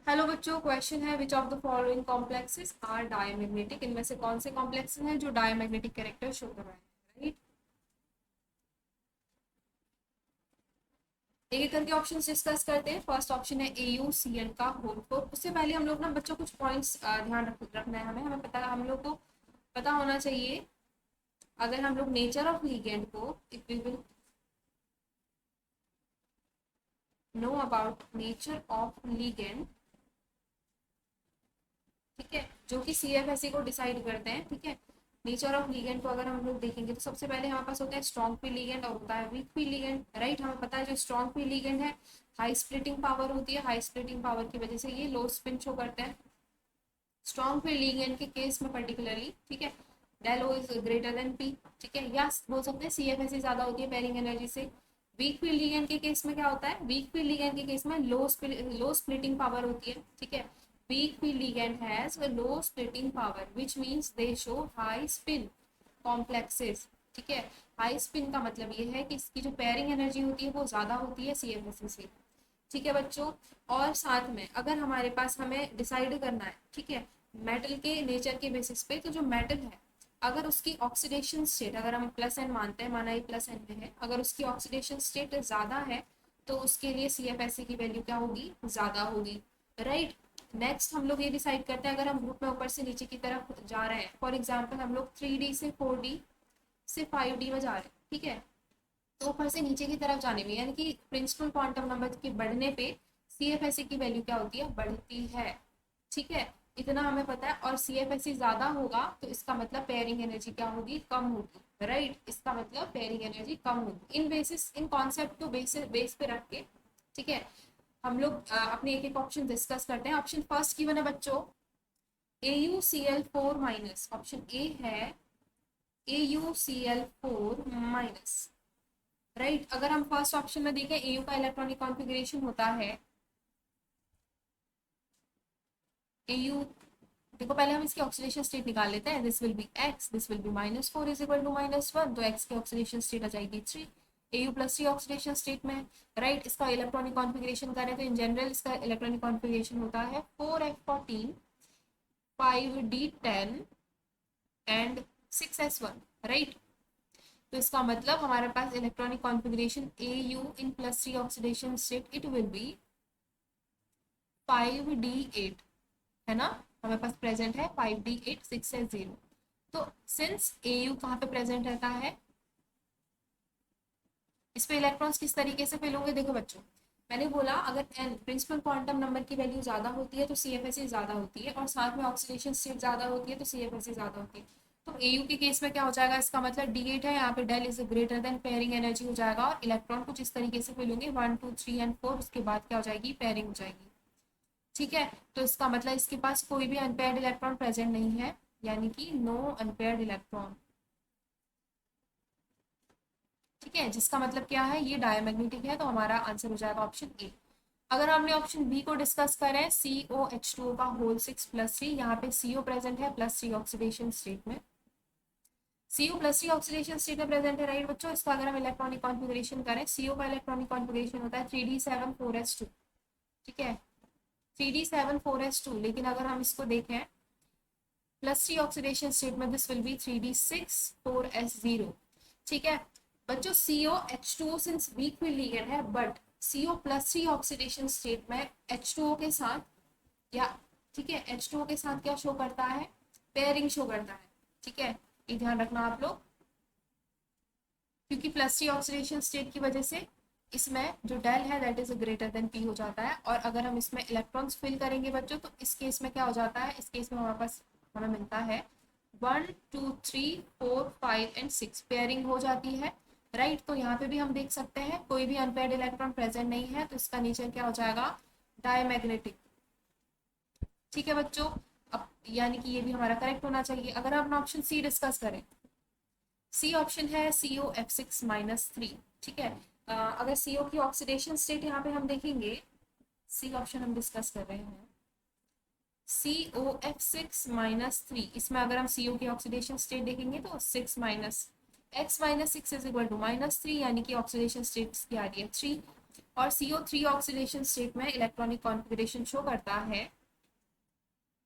Hello बच्चों, question है which of the following complexes are diamagnetic. इनमें से कौन से कॉम्प्लेक्सेस हैं जो डायमैग्नेटिक कैरेक्टर शो कर रहे हैं। राइट, एक एक करके ऑप्शन डिस्कस करते हैं। फर्स्ट ऑप्शन है AuCN का होल फोर। उससे पहले हम लोग ना बच्चों कुछ पॉइंट्स ध्यान रखना है। हमें हमें पता, हम लोग को पता होना चाहिए। अगर हम लोग नेचर ऑफ लिगेंड को, if we will know about nature of ligand, ठीक है, जो कि CFSE को डिसाइड करते हैं। ठीक है, नेचर ऑफ लिगेंड को अगर हम लोग देखेंगे तो सबसे पहले हमारे पास होता है स्ट्रॉन्ग पी लिगेंड और होता है वीक पी लिगेंड। राइट, हमें पता है जो स्ट्रॉन्ग पी लिगेंड है हाई स्प्लिटिंग पावर होती है। हाई स्प्लिटिंग पावर की वजह से ये लो स्पिन शो करते हैं स्ट्रॉन्ग पी लिगेंड के केस में पर्टिकुलरली। ठीक है, del O is greater than P. ठीक है, या बोल सकते हैं CFSE ज्यादा होती है पेयरिंग एनर्जी से। वीक फील्ड लिगेंड के केस में क्या होता है, वीक फील्ड लिगेंड के केस में लो स्प्लिटिंग पावर होती है। ठीक है, weak field ligand has a low splitting power which means they show high spin complexes। ठीक है, हाई स्पिन का मतलब ये है कि इसकी जो पेयरिंग एनर्जी होती है वो ज्यादा होती है CFSE से। ठीक है बच्चों, और साथ में अगर हमारे पास हमें डिसाइड करना है, ठीक है, मेटल के नेचर के बेसिस पे, तो जो मेटल है अगर उसकी ऑक्सीडेशन स्टेट, अगर हम प्लस एन मानते हैं, माना ये प्लस एन में है, अगर उसकी ऑक्सीडेशन स्टेट ज्यादा है तो उसके लिए CFSE की वैल्यू क्या होगी, ज्यादा होगी। राइट, नेक्स्ट हम लोग ये डिसाइड करते हैं, अगर हम ग्रुप में ऊपर से नीचे की तरफ जा रहे हैं, फॉर एग्जाम्पल हम लोग 3D से 4D से 5D में जा रहे हैं। ठीक है, तो ऊपर से नीचे की तरफ जाने में, यानी कि प्रिंसिपल क्वांटम नंबर के बढ़ने पे CFSE की वैल्यू क्या होती है, बढ़ती है। ठीक है, इतना हमें पता है। और CFSE ज्यादा होगा तो इसका मतलब पेयरिंग एनर्जी क्या होगी, कम होगी। राइट, इसका मतलब पेयरिंग एनर्जी कम होगी। इन कॉन्सेप्ट को बेस पे रख के, ठीक है, हम लोग अपने एक एक ऑप्शन डिस्कस करते हैं। ऑप्शन फर्स्ट की बने बच्चों AuCl4 माइनस। ऑप्शन ए है AuCl4 माइनस। राइट, अगर हम फर्स्ट ऑप्शन में देखें, Au का इलेक्ट्रॉनिक कॉन्फ़िगरेशन होता है Au, देखो पहले हम इसकी ऑक्सीडेशन स्टेट निकाल लेते हैं। This will be x, this will be -4 is equal to -1, तो x की ऑक्सीडेशन स्टेट आ जाएगी 3। Au+3 ऑक्सीडेशन स्टेट में। राइट, इसका इलेक्ट्रॉनिक कॉन्फ़िगरेशन करें तो इन जनरल इसका इलेक्ट्रॉनिक कॉन्फ़िगरेशन होता है 4f14 5d10 and 6s1। Right, तो इसका मतलब हमारे पास electronic configuration Au in +3 oxidation state it will be 5d8, है ना। हमारे पास प्रेजेंट है 5d8 6s0। तो सिंस Au कहाँ पे प्रेजेंट रहता है, इस पे इलेक्ट्रॉन्स किस तरीके से फिल होंगे। देखो बच्चों, मैंने बोला अगर एन प्रिंसिपल क्वांटम नंबर की वैल्यू ज्यादा होती है तो CFSE ज्यादा होती है, और साथ में ऑक्सीडेशन स्टेट ज्यादा होती है तो CFSE ज्यादा होती है। तो Au के केस में क्या हो जाएगा, इसका मतलब D8 है, यहाँ पे del is greater than pairing energy हो जाएगा, और इलेक्ट्रॉन कुछ इस तरीके से फिल होंगे 1 2 3 एंड 4, उसके बाद क्या हो जाएगी, पेयरिंग हो जाएगी। ठीक है, तो इसका मतलब इसके पास कोई भी अनपेयर्ड इलेक्ट्रॉन प्रेजेंट नहीं है, यानी कि नो अनपेयर्ड इलेक्ट्रॉन। ठीक है, जिसका मतलब क्या है, ये डायमैग्नेटिक है, तो हमारा आंसर हो जाएगा ऑप्शन ए। अगर हमने ऑप्शन बी को डिस्कस करें, COH2 का होल 6+3, यहाँ पे CO प्रेजेंट है +3 ऑक्सीडेशन स्टेट में। CO+3 ऑक्सीडेशन स्टेट में प्रेजेंट है। राइट बच्चों, इसका अगर हम इलेक्ट्रॉनिक कॉन्फ़िगरेशन करें, CO का इलेक्ट्रॉनिक कॉन्फ़िगरेशन होता है 3d7 4s2। ठीक है, 3d7 4s2, लेकिन अगर हम इसको देखें +3 ऑक्सीडेशन स्टेट में, this will B 3d6 4s0। ठीक है बच्चों, COH2 since weak field ligand है, बट CO+3 ऑक्सीडेशन स्टेट में H2O के साथ, या ठीक है, H2O के साथ क्या शो करता है, पेयरिंग शो करता है। ठीक है, ये ध्यान रखना आप लोग, क्योंकि +3 ऑक्सीडेशन स्टेट की वजह से इसमें जो डेल है that is greater than P हो जाता है। और अगर हम इसमें इलेक्ट्रॉन्स फिल करेंगे बच्चों, तो इस केस में क्या हो जाता है, इस केस में हमारे पास हमें मिलता है 1 2 3 4 5 एंड 6, पेयरिंग हो जाती है। राइट, तो यहाँ पे भी हम देख सकते हैं कोई भी अनपेयर्ड इलेक्ट्रॉन प्रेजेंट नहीं है, तो इसका नेचर क्या हो जाएगा, डायमैग्नेटिक। ठीक है बच्चों, अब यानी कि ये भी हमारा करेक्ट होना चाहिए। अगर हम ऑप्शन सी डिस्कस करें, सी ऑप्शन है COF6-3। ठीक है, अगर CO की ऑक्सीडेशन स्टेट यहाँ पे हम देखेंगे, सी ऑप्शन हम डिस्कस कर रहे हैं, COF6-3, इसमें अगर हम CO की ऑक्सीडेशन स्टेट देखेंगे तो 6 - x - 6 इज इक्वल टू -3, यानी कि ऑक्सीडेशन स्टेट की आ रही है 3। और CO3 ऑक्सीडेशन स्टेट में इलेक्ट्रॉनिक कॉन्फ़िगरेशन शो करता है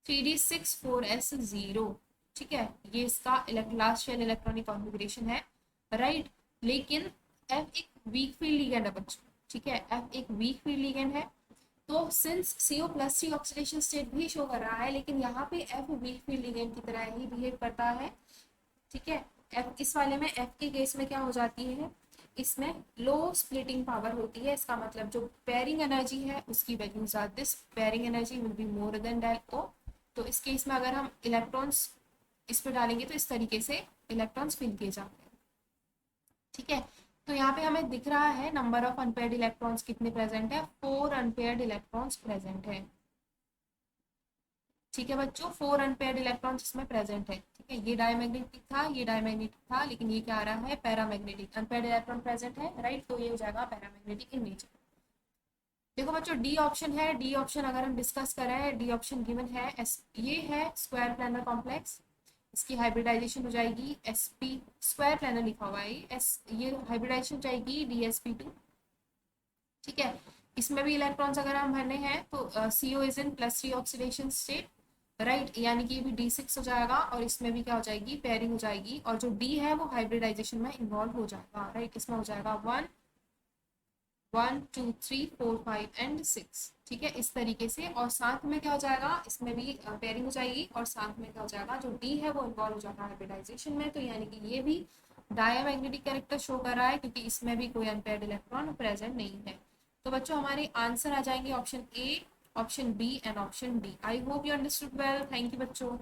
3d64s0। ठीक है, ये इसका लास्ट शेल इलेक्ट्रॉनिक कॉन्फ़िगरेशन है, राइट। लेकिन F एक वीक फील्ड लिगेंड है बच्चों, ठीक है, F एक वीक फील्ड लिगेंड है। तो सिंस CO+3 ऑक्सीडेशन स्टेट भी शो कर रहा है, लेकिन यहाँ पे F वीक फील्ड लिगेंड की तरह ही बिहेव करता है, ठीक है। F इस वाले में F के केस में क्या हो जाती है, इसमें लो स्प्लिटिंग पावर होती है। इसका मतलब जो पेयरिंग एनर्जी है उसकी वैल्यू ज़्यादा, this pairing energy will be more than del O। तो इस केस में अगर हम इलेक्ट्रॉन्स इस पर डालेंगे तो इस तरीके से इलेक्ट्रॉन्स फिल किए जाते हैं, ठीक है। तो यहाँ पे हमें दिख रहा है नंबर ऑफ अनपेयर्ड इलेक्ट्रॉन्स कितने प्रेजेंट है, 4 अनपेयर्ड इलेक्ट्रॉन्स प्रेजेंट है, ठीक है बच्चों, 4 अनपेयर्ड इलेक्ट्रॉन्स इसमें प्रेजेंट है, ठीक है। ये डायमैग्नेटिक था, ये डायमैग्नेटिक था, लेकिन ये क्या आ रहा है, पैरामैग्नेटिक। अनपेयर्ड इलेक्ट्रॉन प्रेजेंट है, राइट, तो ये हो जाएगा पैरामैग्नेटिक इन नेचर। देखो बच्चों, डी ऑप्शन है, डी ऑप्शन अगर हम डिस्कस करें, डी ऑप्शन गिवन है, ये है स्क्वायर प्लानर कॉम्प्लेक्स, इसकी हाइब्रिडाइजेशन हो जाएगी sp, स्क्वायर प्लानर लिखा हुआ है ये हाइब्रिडाइजेशन जाएगी dsp2, ठीक है। इसमें भी इलेक्ट्रॉन्स अगर हम भरने हैं तो CO is in +3 oxidation state, right, यानी कि ये भी D6 हो जाएगा, और इसमें भी क्या हो जाएगी, पेयरिंग हो जाएगी, और जो D है वो हाइब्रिडाइजेशन में इन्वॉल्व हो जाएगा, राइट। इसमें हो जाएगा 1 1 2 3 4 5 एंड 6, ठीक है, इस तरीके से। और साथ में क्या हो जाएगा, इसमें भी पेयरिंग हो जाएगी, और साथ में क्या हो जाएगा, जो डी है वो इन्वॉल्व हो जाएगा हाइब्रिडाइजेशन में। तो यानी कि ये भी डायमैग्नेटिक कैरेक्टर शो कर रहा है, क्योंकि इसमें भी कोई अनपेयर्ड इलेक्ट्रॉन प्रेजेंट नहीं है। तो बच्चों हमारे आंसर आ जाएंगे option A, option B and option D. I hope you understood well, thank you बच्चों।